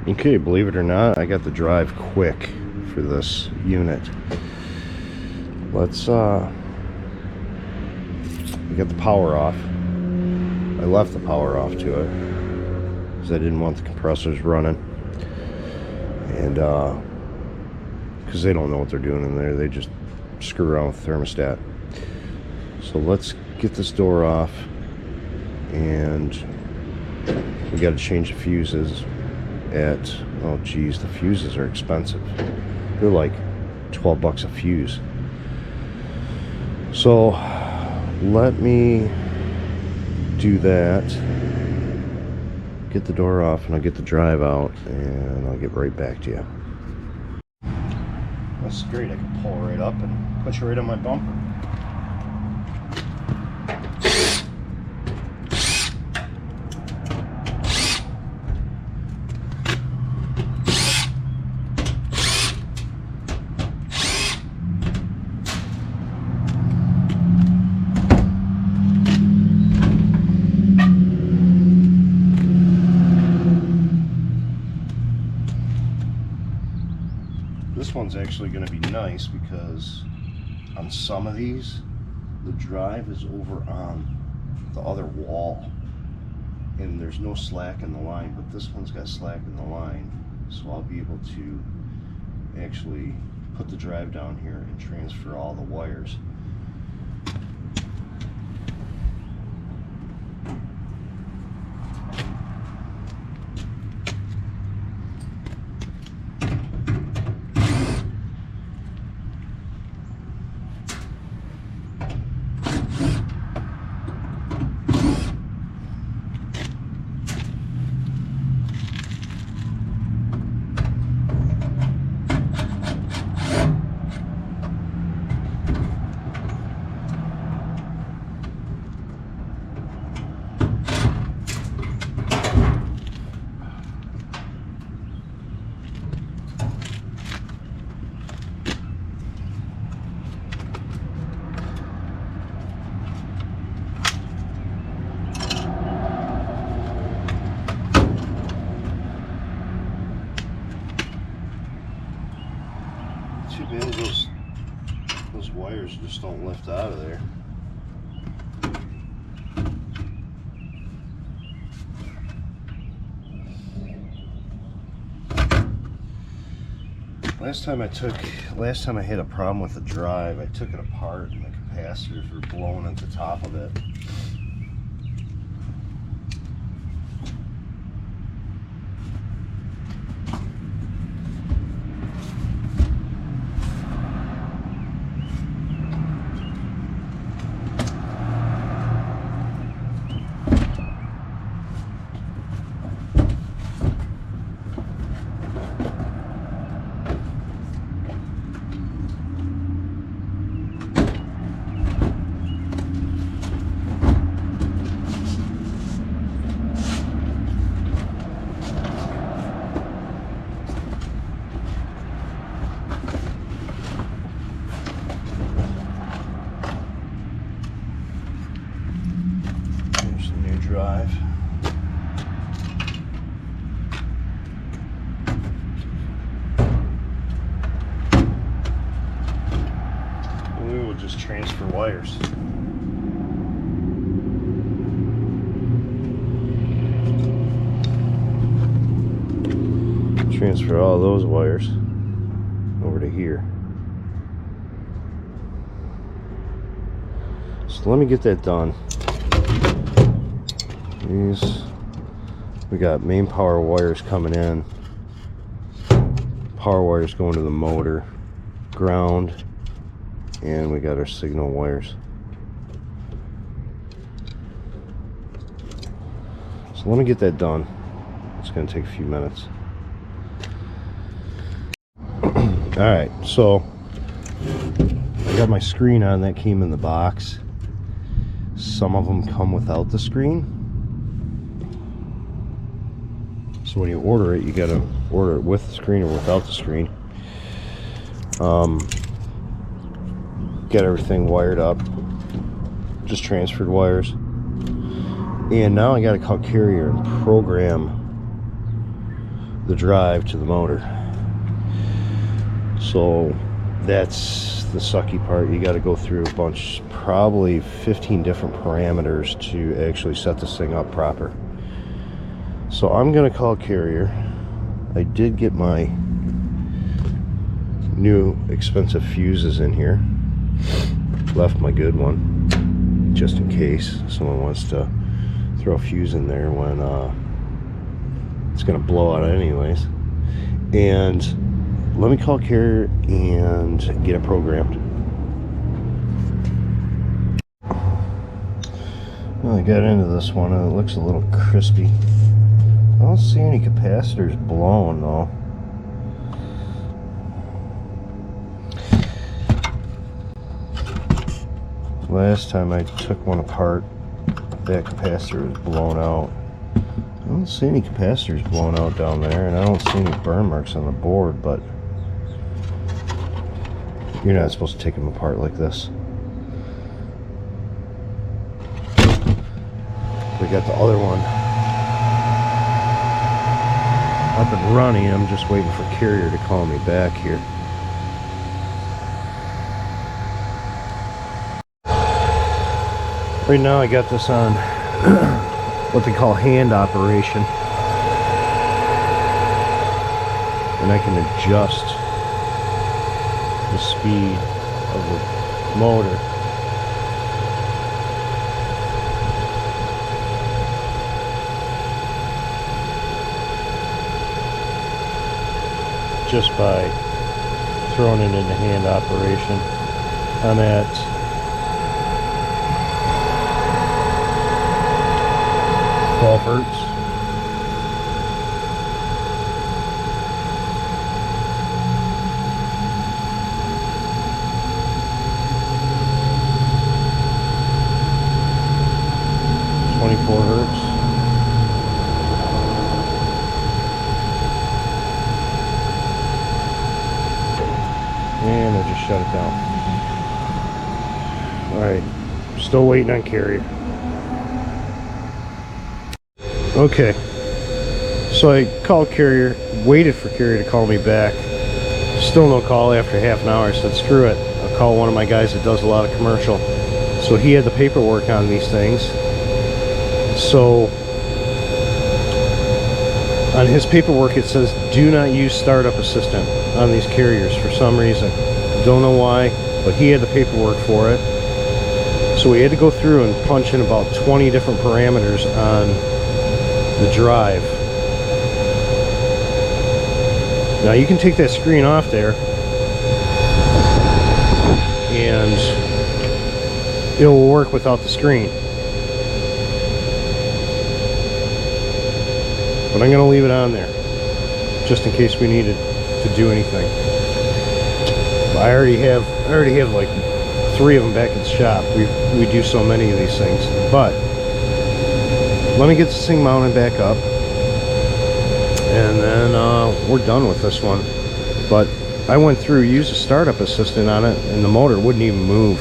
Okay, believe it or not, I got the drive quick for this unit. Let's we got the power off. I left the power off to it because I didn't want the compressors running, and because they don't know what they're doing in there, they just screw around with the thermostat. So let's get this door off, and we got to change the fuses at, oh geez, the fuses are expensive. They're like 12 bucks a fuse. So let me do that, get the door off, and I'll get the drive out, and I'll get right back to you. That's great. I can pull right up and push right on my bumper. This one's actually going to be nice because on some of these, the drive is over on the other wall and there's no slack in the line, but this one's got slack in the line, so I'll be able to actually put the drive down here and transfer all the wires. Too bad those wires just don't lift out of there. Last time I had a problem with the drive, I took it apart and the capacitors were blowing at the top of it. Drive. We will just transfer wires. Transfer all those wires over to here. So let me get that done. We got main power wires coming in, power wires going to the motor, ground, and we got our signal wires. So let me get that done. It's going to take a few minutes. Alright, so I got my screen on that came in the box. Some of them come without the screen. So when you order it, you gotta order it with the screen or without the screen. Get everything wired up. Just transferred wires. And now I gotta call Carrier and program the drive to the motor. So that's the sucky part. You got to go through a bunch, probably 15 different parameters to actually set this thing up proper. So I'm gonna call Carrier. I did get my new expensive fuses in here. Left my good one just in case someone wants to throw a fuse in there when it's gonna blow out anyways. And let me call Carrier and get it programmed. Well, I got into this one and it looks a little crispy. I don't see any capacitors blowing though. Last time I took one apart, that capacitor was blown out. I don't see any capacitors blown out down there, and I don't see any burn marks on the board, but you're not supposed to take them apart like this. We got the other one up and running. I'm just waiting for Carrier to call me back here. Right now I got this on what they call hand operation, and I can adjust the speed of the motor. Just by throwing it into hand operation. I'm at 12 hertz. Hertz. And I just shut it down. Alright, still waiting on Carrier. Okay, so I called Carrier, waited for Carrier to call me back. Still no call after half an hour. I said, screw it, I'll call one of my guys that does a lot of commercial. So he had the paperwork on these things. So on his paperwork it says do not use startup assistant on these Carriers for some reason. Don't know why, but he had the paperwork for it. So we had to go through and punch in about 20 different parameters on the drive. Now you can take that screen off there and it will work without the screen. But I'm going to leave it on there just in case we needed to do anything. I already have like 3 of them back at the shop. We do so many of these things. But let me get this thing mounted back up, and then we're done with this one. But I went through, used a startup assistant on it, and the motor wouldn't even move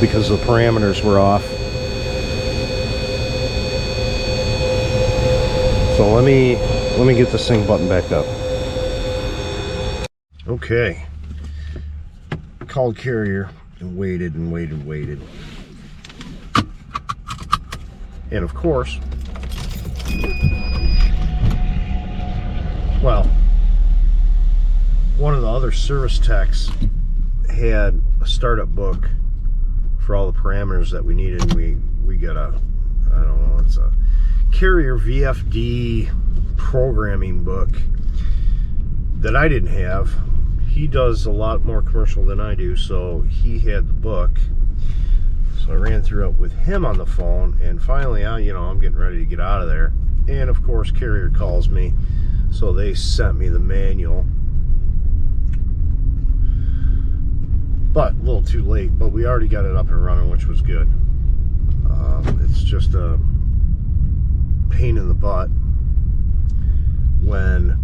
because the parameters were off. So let me get this thing buttoned back up. Okay. Called Carrier and waited and waited and waited. And of course, well, one of the other service techs had a startup book for all the parameters that we needed, and we got a, I don't know, it's a Carrier VFD programming book that I didn't have. He does a lot more commercial than I do, so he had the book. So I ran through it with him on the phone, and finally, I'm getting ready to get out of there. And of course, Carrier calls me, so they sent me the manual. But a little too late, but we already got it up and running, which was good. It's just a pain in the butt when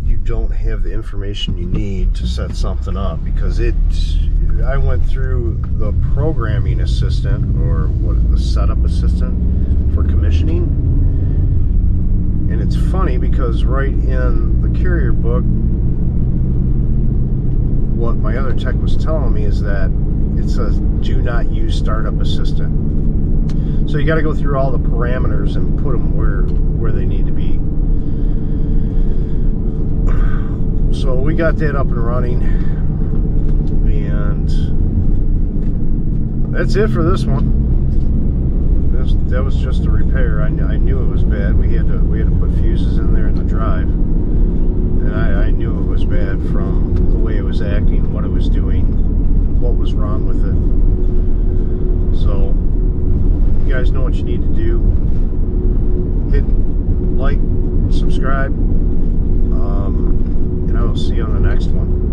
you don't have the information you need to set something up, because I went through the programming assistant, or what, the setup assistant for commissioning, And it's funny because right in the carrier book, what my other tech was telling me is that it says do not use startup assistant. So you got to go through all the parameters and put them where they need to be. So we got that up and running, and that's it for this one. That was just a repair. I knew it was bad. We had to put fuses in there in the drive, and I knew it was bad from the way it was acting, what it was doing, what was wrong with it. So you guys know what you need to do. Hit like, subscribe, and I will see you on the next one.